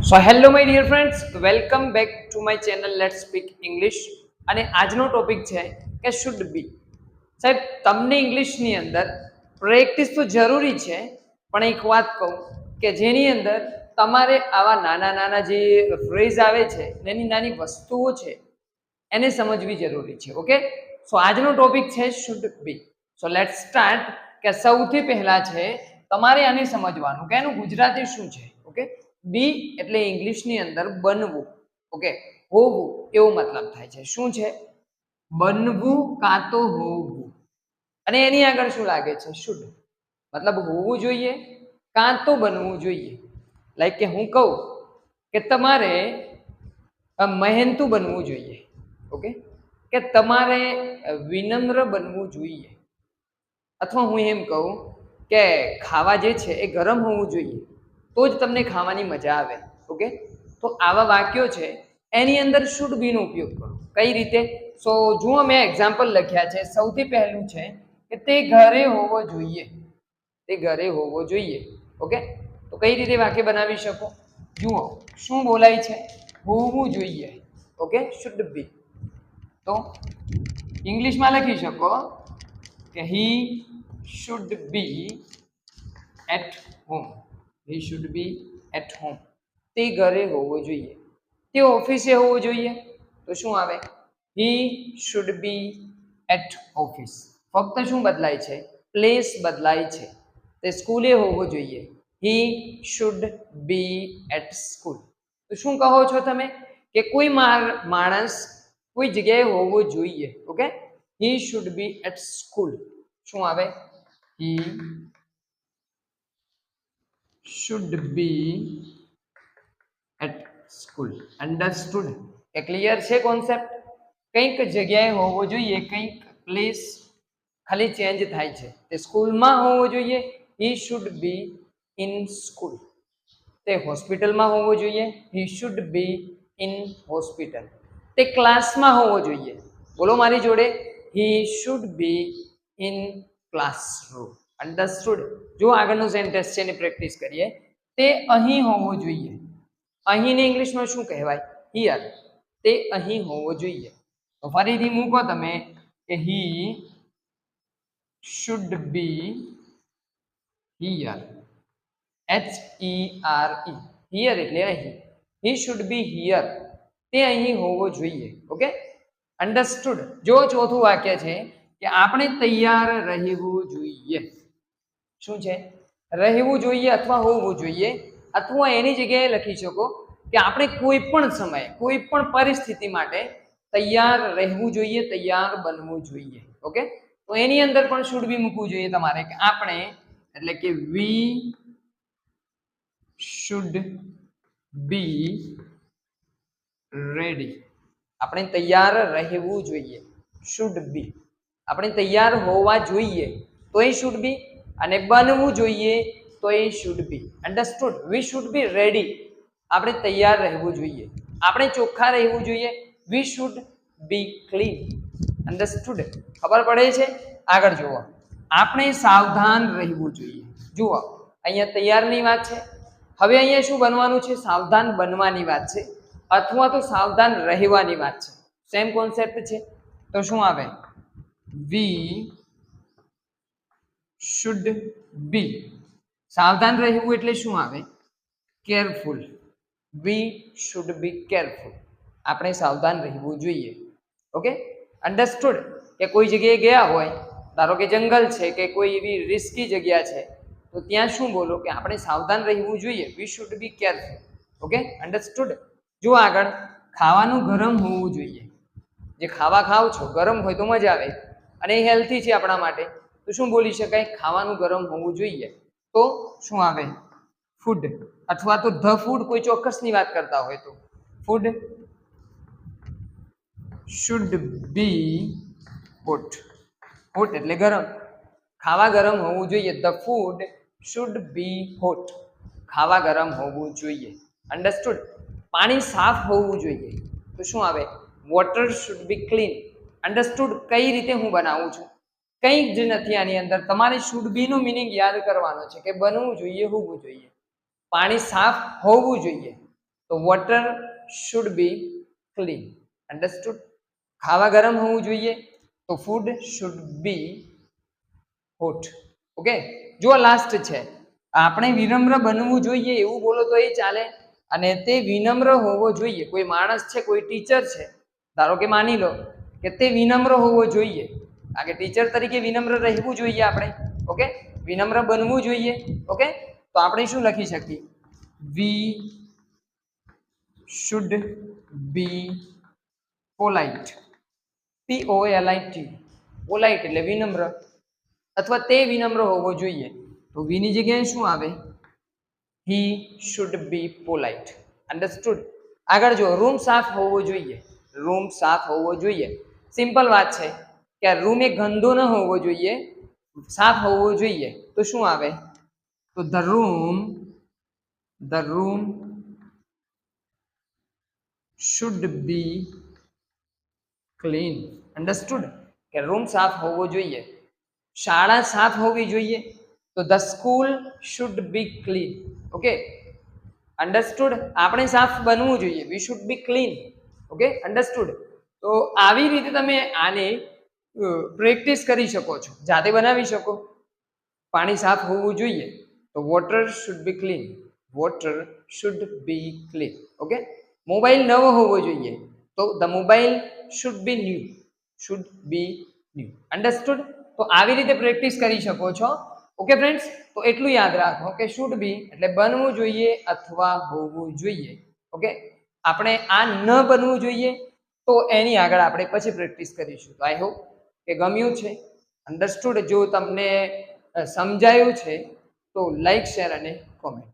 So hello my dear friends, welcome back to my channel let's speak English. અને આજનો topic છે કે should be. સાહેબ, તમને ઇંગ્લિશની અંદર પ્રેક્ટિસ તો જરૂરી છે, પણ એક વાત કહું કે જેની અંદર તમારે આવા નાના નાના જે ફ્રેઝ આવે છે, નાની નાની વસ્તુઓ છે, એને સમજવી જરૂરી છે. ઓકે, સો આજનો ટોપિક છે should be. So let's start. કે સૌથી પહેલા છે તમારે આને સમજવાનું કે એનું ગુજરાતી શું છે. ઓકે, બી એટલે ઇંગ્લિશની અંદર બનવું. ઓકે, હોવું એવો મતલબ થાય છે. શું છે? બનવું કાં તો હોવું. અને એની આગળ શું લાગે છે? શુડ. મતલબ હોવું જોઈએ કાં તો બનવું જોઈએ. લાઈક કે હું કહું કે તમારે મહેનતુ બનવું જોઈએ. ઓકે, કે તમારે વિનમ્ર બનવું જોઈએ. અથવા હું એમ કહું કે ખાવા જે છે એ ગરમ હોવું જોઈએ, તો જ તમને ખાવાની મજા આવે. ઓકે, તો આવા વાક્યો છે એની અંદર શુડ બી નો ઉપયોગ કરો. કઈ રીતે? સો જુઓ, મેં એક્ઝામ્પલ લખ્યા છે. સૌથી પહેલું છે કે તે ઘરે હોવો જોઈએ. તે ઘરે હોવો જોઈએ. ઓકે, તો કઈ રીતે વાક્ય બનાવી શકો? જુઓ શું બોલાય છે? હોવું જોઈએ. Okay, should be. તો ઇંગ્લિશમાં લખી શકો કે he should be at home. He should be at home. તે ઘરે હોવો જોઈએ. તે ઓફિસે હોવો જોઈએ. તો શું આવે? He should be at office. ફક્ત શું બદલાય છે? પ્લેસ બદલાય છે. તે સ્કૂલે હોવો જોઈએ. He should be at school. તો શું કહો છો તમે? કે કોઈ માણસ કોઈ જગ્યાએ હોવો જોઈએ. Okay, he should be at school. શું આવે? He should be at school. Understood? એ ક્લિયર છે કોન્સેપ્ટ? કંઈક જગ્યાએ હોવો જોઈએ, કંઈક પ્લેસ ખાલી ચેન્જ થાય છે. તે સ્કૂલમાં હોવો જોઈએ. He should B in school. તે હોસ્પિટલમાં હોવો જોઈએ. He should B in hospital. તે ક્લાસમાં હોવો જોઈએ. બોલો મારી જોડે. હી should B in classroom. Understood? જો આગળનું સેન્ટેન્સ છે એની પ્રેક્ટિસ કરીએ. તે અહીં હોવો જોઈએ. અહીંને ઇંગ્લિશમાં શું કહેવાય? હિયર. તે અહીં હોવો જોઈએ. તો ફરીથી મૂકો તમે કે he should B here. HERE. Here એટલે અહીં. હી શુડ બી હિયર. તે અહીં હોવો જોઈએ. Okay, understood? જો ચોથું વાક્ય છે કે આપણે તૈયાર રહેવું જોઈએ. શું છે? રહેવું જોઈએ અથવા હોવું જોઈએ. અથવા એની જગ્યાએ લખી શકો કે આપણે કોઈ પણ સમયે કોઈ પણ પરિસ્થિતિ માટે તૈયાર રહેવું જોઈએ, તૈયાર બનવું જોઈએ. ઓકે, તો એની અંદર પણ શુડ બી મૂકવું જોઈએ તમારે કે આપણે, એટલે કે વી શુડ બી રેડી. આપણે તૈયાર રહેવું જોઈએ. Should be. આપણે તૈયાર હોવા જોઈએ તો એ શુડ બી, અને બનવું જોઈએ તો એ should be. Understood? We should be ready. આપણે તૈયાર રહેવું જોઈએ. આપણે ચોખ્ખા રહેવું જોઈએ. We should be clean. Understood? ખબર પડે છે? આગળ જુઓ. આપણે સાવધાન રહેવું જોઈએ. જુઓ, અહીંયા તૈયારની વાત છે. હવે અહીંયા શું બનવાનું છે? સાવધાન બનવાની વાત છે, અથવા તો સાવધાન રહેવાની વાત છે. સેમ કોન્સેપ્ટ છે. તો શું આવે? વી શુડ બી. સાવધાન રહેવું એટલે શું આવે? Careful. V should be careful. આપણે સાવધાન રહેવું જોઈએ. Okay, understood? કે કોઈ જગ્યાએ ગયા હોય, ધારો કે જંગલ છે કે કોઈ એવી રિસ્કી જગ્યા છે, તો ત્યાં શું બોલો કે આપણે સાવધાન રહેવું જોઈએ. We should be careful. Okay, understood? જો આગળ, ખાવાનું ગરમ હોવું જોઈએ. જે ખાવા ખાવ છો ગરમ હોય તો મજા આવે, અને એ હેલ્ધી છે આપણા માટે. તો શું બોલી શકાય? ખાવાનું ગરમ હોવું જોઈએ. તો શું આવે? ફૂડ. અથવા તો ધ ફૂડ, કોઈ ચોક્કસની વાત કરતા હોય તો food should be hot. Hot એટલે ગરમ. ખાવા ગરમ હોવું જોઈએ. The food should be hot. ખાવા ગરમ હોવું જોઈએ. અન્ડરસ્ટુડ? પાણી સાફ હોવું જોઈએ. તો શું આવે? Water should be clean. Understood? કઈ રીતે હું બનાવું છું? કંઈ જ નથી આની અંદર. તમારે શુડ બી નો મિનિંગ યાદ કરવાનો છે કે બનવું જોઈએ, હોવું જોઈએ. પાણી સાફ હોવું જોઈએ. તો water should be clean. Understood? ખાવા ગરમ હોવું જોઈએ તો food should be hot. Okay, જો લાસ્ટ છે, આપણે વિનમ્ર બનવું જોઈએ એવું બોલો તો એ ચાલે, અને તે વિનમ્ર હોવો જોઈએ. કોઈ માણસ છે, કોઈ ટીચર છે, ધારો કે માની લો કે તે વિનમ્ર હોવો જોઈએ, કારણ કે ટીચર તરીકે વિનમ્ર રહેવું જોઈએ આપણે. ઓકે, વિનમ્ર બનવું જોઈએ. ઓકે, તો આપણે શું લખી શકીએ? વી should B polite. POLIT, polite એટલે વિનમ્ર, અથવા તે વિનમ્ર હોવો જોઈએ. તો વીની જગ્યાએ શું આવે? He should B polite. Understood? આગળ જો, રૂમ સાફ હોવો જોઈએ. રૂમ સાફ હોવો જોઈએ. સિમ્પલ વાત છે કે રૂમ એ ગંદો ન હોવો જોઈએ, સાફ હોવો જોઈએ. તો શું આવે? તો the room should be clean. Understood? કે રૂમ સાફ હોવો જોઈએ. શાળા સાફ હોવી જોઈએ તો the school should be clean. Okay, understood? આપણે સાફ બનવું જોઈએ, we should be clean. Okay, understood? તો આવી રીતે તમે આને પ્રેક્ટિસ કરી શકો છો, જાતે બનાવી શકો. પાણી સાફ હોવું જોઈએ તો water should be clean. Water should be clean. Okay, mobile નવો હોવો જોઈએ તો the mobile should be new. Should be new. Understood? તો આવી રીતે પ્રેક્ટિસ કરી શકો છો. ઓકે ફ્રેન્ડ્સ, તો એટલું યાદ રાખો કે શુડ બી એટલે બનવું જોઈએ અથવા હોવું જોઈએ. ઓકે, આપણે આ ન બનવું જોઈએ તો એની આગળ આપણે પછી પ્રેક્ટિસ કરીશું. તો આઈ હોપ કે ગમ્યું છે. અન્ડરસ્ટુડ? જો તમને સમજાયું છે તો લાઈક, શેર અને કોમેન્ટ.